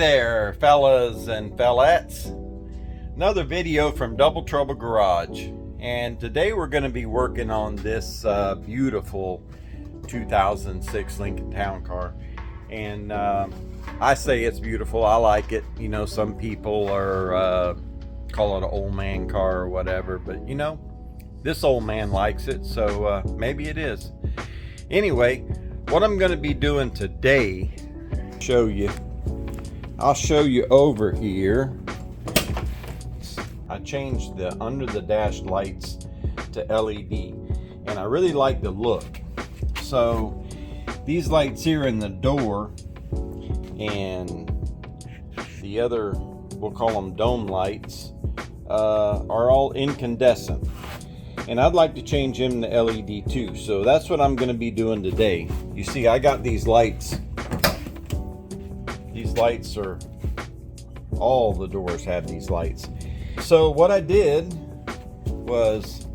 there, fellas and fellettes. Another video from Double Trouble Garage, and today we're going to be working on this beautiful 2006 Lincoln Town Car. And I say it's beautiful. I like it. You know, some people are call it an old man car or whatever, but you know, this old man likes it, so maybe it is. Anyway, what I'm going to be doing today, I'll show you over here. I changed the under the dash lights to LED, and I really like the look. So these lights here in the door and the other, we'll call them dome lights, are all incandescent, and I'd like to change them to LED too. So that's what I'm going to be doing today. You see, I got these lights. These lights are, all the doors have these lights. So what I did was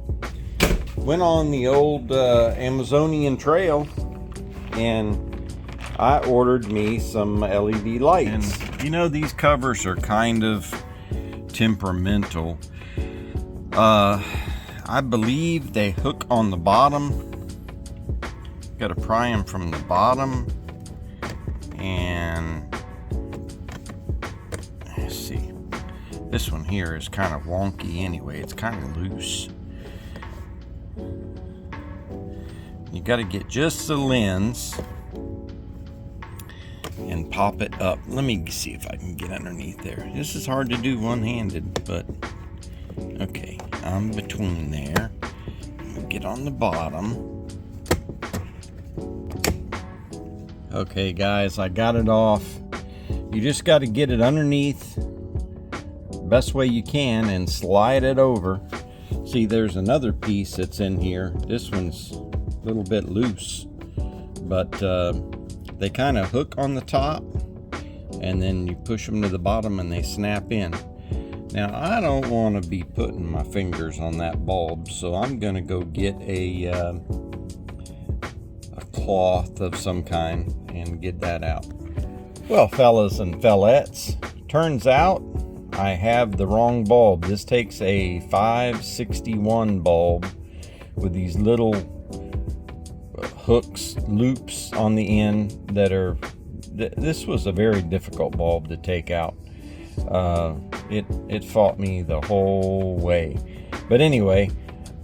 went on the old Amazonian trail and I ordered me some LED lights. And you know, these covers are kind of temperamental. I believe they hook on the bottom. Got to pry them from the bottom, and let's see, this one here is kind of wonky anyway. It's kind of loose. You got to get just the lens and pop it up. Let me see if I can get underneath there. This is hard to do one-handed, but okay, I'm between there. Get on the bottom. Okay guys, I got it off. You just got to get it underneath the best way you can and slide it over. See, there's another piece that's in here. This one's a little bit loose, but they kind of hook on the top, and then you push them to the bottom and they snap in. Now, I don't want to be putting my fingers on that bulb, so I'm going to go get a cloth of some kind and get that out. Well, fellas and fellettes, turns out I have the wrong bulb. This takes a 561 bulb with these little hooks, loops on the end that are, this was a very difficult bulb to take out. It fought me the whole way. But anyway,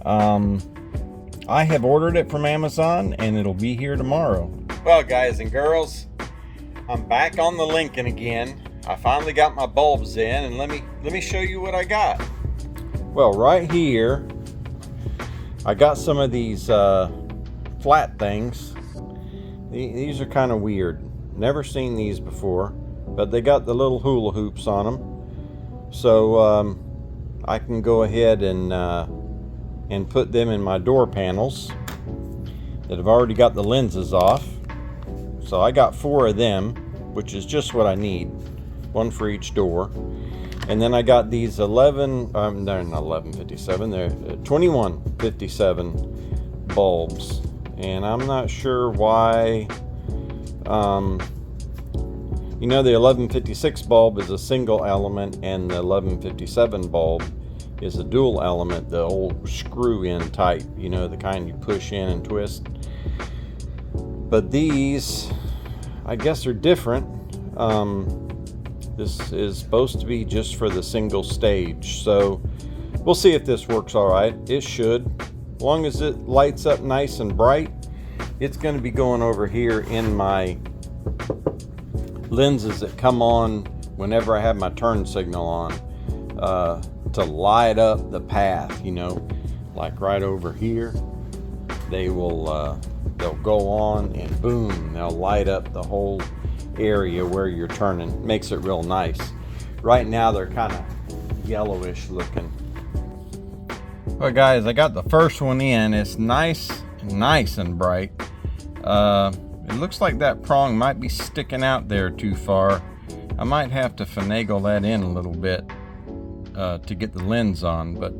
I have ordered it from Amazon and it'll be here tomorrow. Well, guys and girls, I'm back on the Lincoln again. I finally got my bulbs in, and let me show you what I got. Well, right here I got some of these flat things. These are kind of weird. Never seen these before, but they got the little hula hoops on them. So I can go ahead and put them in my door panels that have already got the lenses off. So I got 4 of them, which is just what I need, one for each door. And then I got these they're not 1157, they're 2157 bulbs, and I'm not sure why. You know, the 1156 bulb is a single element, and the 1157 bulb is a dual element, the old screw-in type, you know, the kind you push in and twist. But these, I guess, are different. This is supposed to be just for the single stage, so we'll see if this works all right. It should, as long as it lights up nice and bright. It's going to be going over here in my lenses that come on whenever I have my turn signal on, to light up the path, you know, like right over here. They will they'll go on and boom, they'll light up the whole area where you're turning. Makes it real nice. Right now they're kind of yellowish looking. Well guys, I got the first one in. It's nice and bright. It looks like that prong might be sticking out there too far. I might have to finagle that in a little bit to get the lens on, but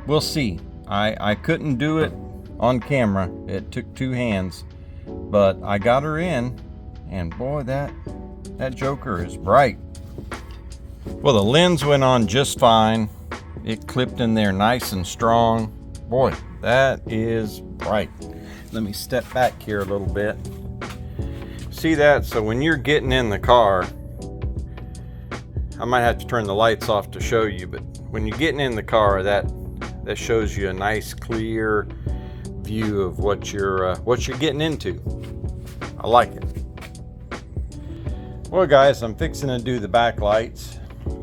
we'll see. I couldn't do it on camera. It took 2 hands, but I got her in, and boy, that joker is bright. Well, the lens went on just fine. It clipped in there nice and strong. Boy, that is bright. Let me step back here a little bit. See that? So when you're getting in the car, I might have to turn the lights off to show you, but when you're getting in the car, that shows you a nice clear view of what you're getting into. I like it. Well, guys, I'm fixing to do the back lights.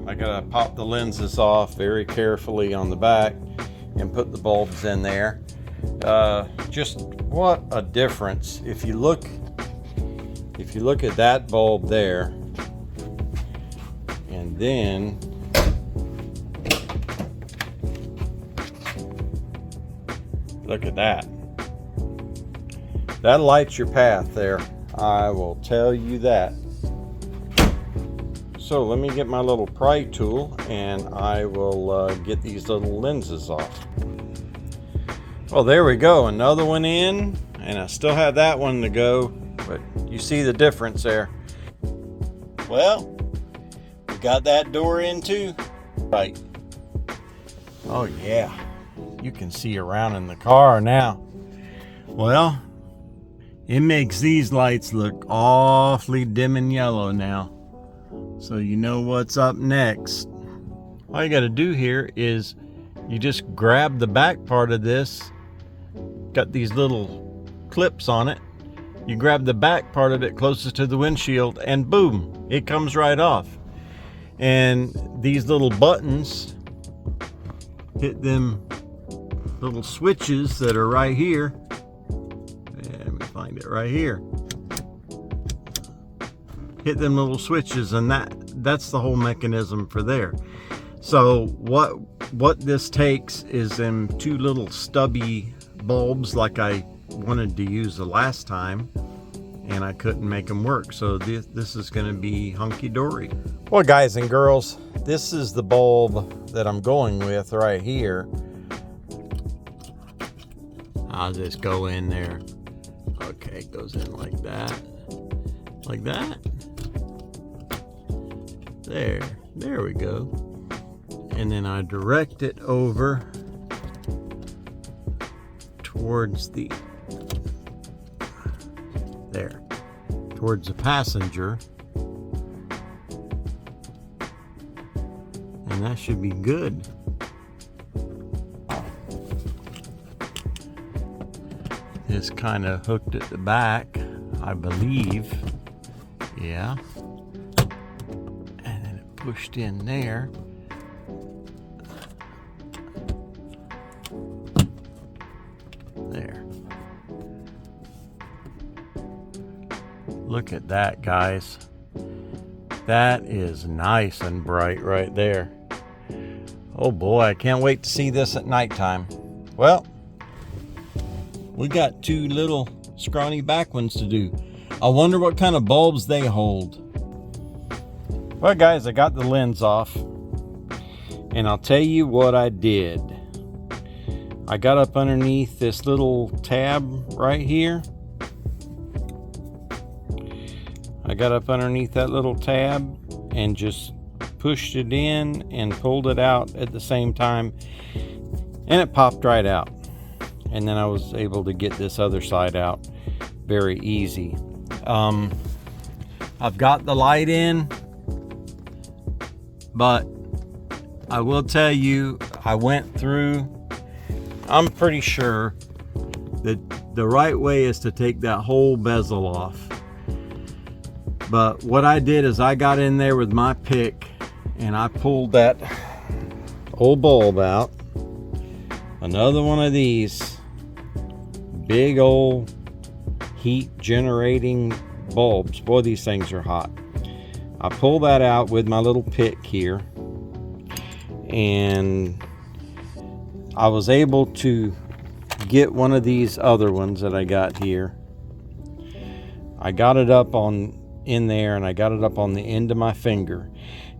I gotta pop the lenses off very carefully on the back and put the bulbs in there. Just what a difference. If you look at that bulb there, and then look at that. That lights your path there. I will tell you that. So let me get my little pry tool and I will get these little lenses off. Well, there we go. Another one in, and I still have that one to go, but you see the difference there. Well, we got that door in too. Right. Oh yeah, you can see around in the car now. Well, it makes these lights look awfully dim and yellow now. So you know what's up next. All you got to do here is you just grab the back part of this. Got these little clips on it. You grab the back part of it closest to the windshield and boom, it comes right off. And these little buttons hit them little switches that are right here. Let me find it right here. Hit them little switches, and that's the whole mechanism for there. So what this takes is them two little stubby bulbs like I wanted to use the last time, and I couldn't make them work. So this is going to be hunky-dory. Well, guys and girls, this is the bulb that I'm going with right here. I'll just go in there. Okay, it goes in like that. Like that. There we go. And then I direct it over towards towards the passenger. And that should be good. It's kind of hooked at the back, I believe. Yeah. And then it pushed in there. There. Look at that, guys. That is nice and bright right there. Oh boy, I can't wait to see this at nighttime. Well, we got two little scrawny back ones to do. I wonder what kind of bulbs they hold. Well, guys, I got the lens off, and I'll tell you what I did. I got up underneath this little tab right here. I got up underneath that little tab and just pushed it in and pulled it out at the same time, and it popped right out. And then I was able to get this other side out very easy. I've got the light in, but I will tell you, I went through. I'm pretty sure that the right way is to take that whole bezel off. But what I did is I got in there with my pick and I pulled that old bulb out. Another one of these big old heat generating bulbs. Boy, these things are hot. I pull that out with my little pick here, and I was able to get one of these other ones that I got here. I got it up in there, and I got it up on the end of my finger,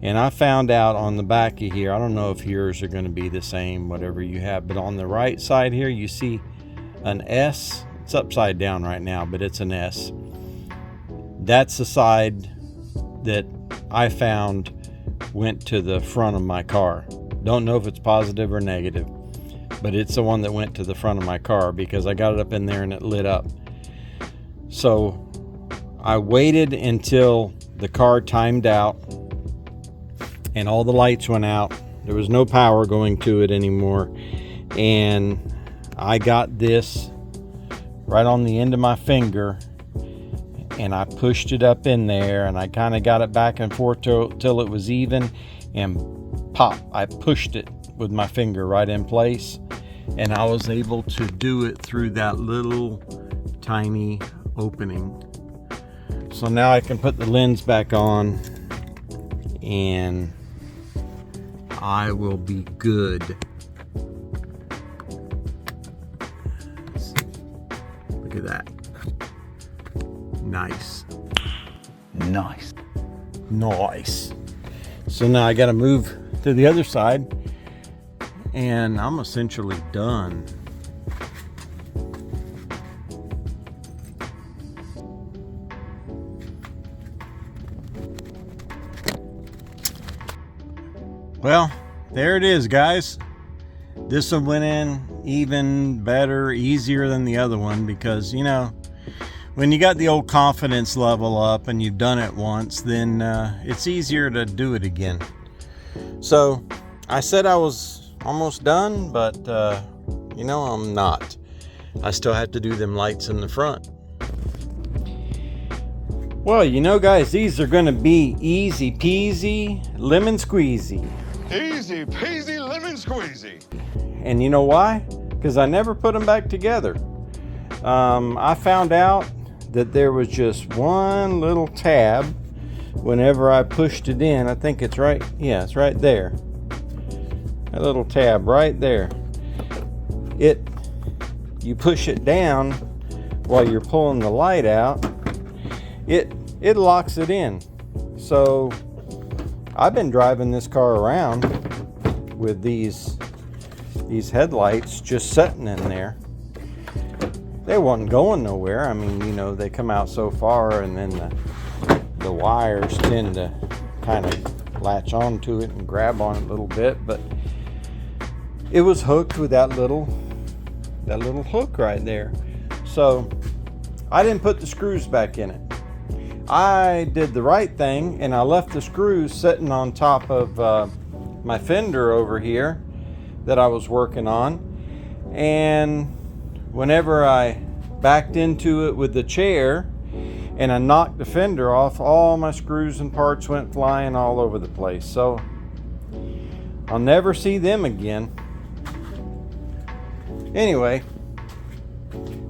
and I found out on the back of here, I don't know if yours are going to be the same, whatever you have, but on the right side here you see an S. It's upside down right now, but it's an S. That's the side that I found went to the front of my car. Don't know if it's positive or negative, but it's the one that went to the front of my car because I got it up in there and it lit up. So I waited until the car timed out and all the lights went out. There was no power going to it anymore. And I got this right on the end of my finger and I pushed it up in there and I kind of got it back and forth till it was even, and pop, I pushed it with my finger right in place, and I was able to do it through that little tiny opening. So now I can put the lens back on and I will be good. Look at that. Nice. Nice. Nice. So now I got to move to the other side and I'm essentially done. Well, there it is, guys. This one went in even better, easier than the other one because, you know, when you got the old confidence level up and you've done it once, then it's easier to do it again. So I said I was almost done, but you know, I'm not. I still have to do them lights in the front. Well, you know, guys, these are going to be easy peasy lemon squeezy. Easy peasy lemon squeezy. And you know why? Because I never put them back together. I found out that there was just one little tab whenever I pushed it in. I think it's right, yeah, it's right there. That little tab right there. You push it down while you're pulling the light out, it locks it in. So I've been driving this car around with these headlights just sitting in there. They wasn't going nowhere. I mean, you know, they come out so far and then the wires tend to kind of latch onto it and grab on it a little bit, but it was hooked with that little hook right there. So I didn't put the screws back in it. I did the right thing and I left the screws sitting on top of my fender over here that I was working on, and whenever I backed into it with the chair and I knocked the fender off, all my screws and parts went flying all over the place. So I'll never see them again. Anyway,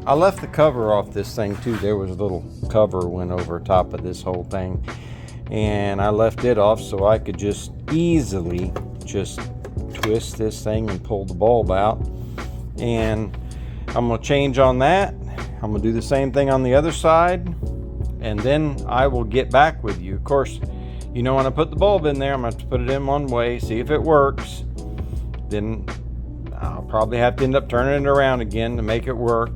I left the cover off this thing too. There was a little cover went over top of this whole thing, and I left it off so I could just easily just twist this thing and pull the bulb out. And I'm going to change on that. I'm going to do the same thing on the other side, and then I will get back with you. Of course, you know, when I put the bulb in there, I'm going to have to put it in one way, see if it works. Then I'll probably have to end up turning it around again to make it work.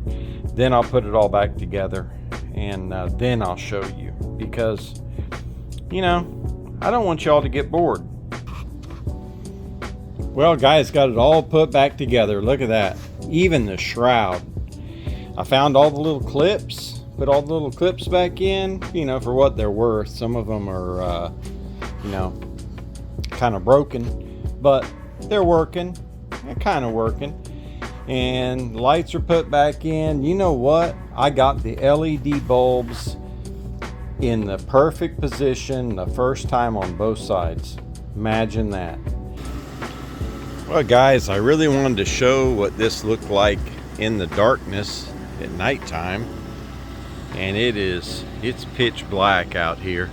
Then I'll put it all back together, and then I'll show you, because, you know, I don't want y'all to get bored. Well, guys, got it all put back together. Look at that. Even the shroud. I found all the little clips, put all the little clips back in, you know, for what they're worth. Some of them are, you know, kind of broken, but they're working. They're kind of working. And lights are put back in. You know what? I got the LED bulbs in the perfect position the first time on both sides. Imagine that. Well, guys, I really wanted to show what this looked like in the darkness at nighttime, and it's pitch black out here.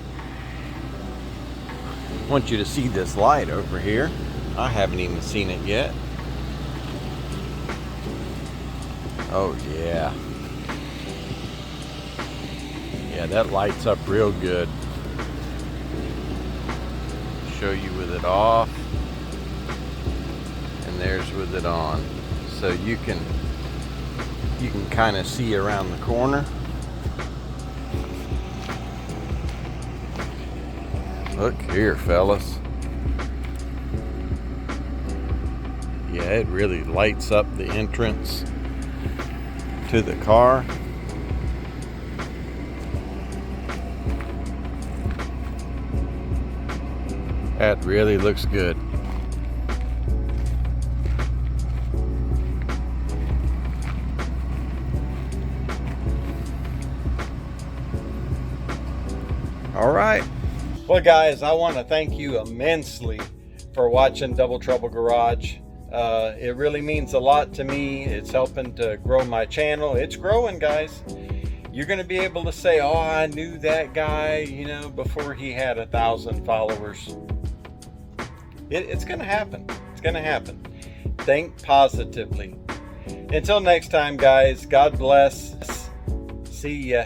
I want you to see this light over here. I haven't even seen it yet. Oh yeah. Yeah, that lights up real good. Show you with it off. And there's with it on. So you can kind of see around the corner. Look here, fellas. Yeah, it really lights up the entrance to the car. That really looks good. All right. Well, guys, I want to thank you immensely for watching Double Trouble Garage. It really means a lot to me. It's helping to grow my channel. It's growing, guys. You're going to be able to say, oh, I knew that guy, you know, before he had 1,000 followers. It's going to happen. It's going to happen. Think positively. Until next time, guys, God bless. See ya.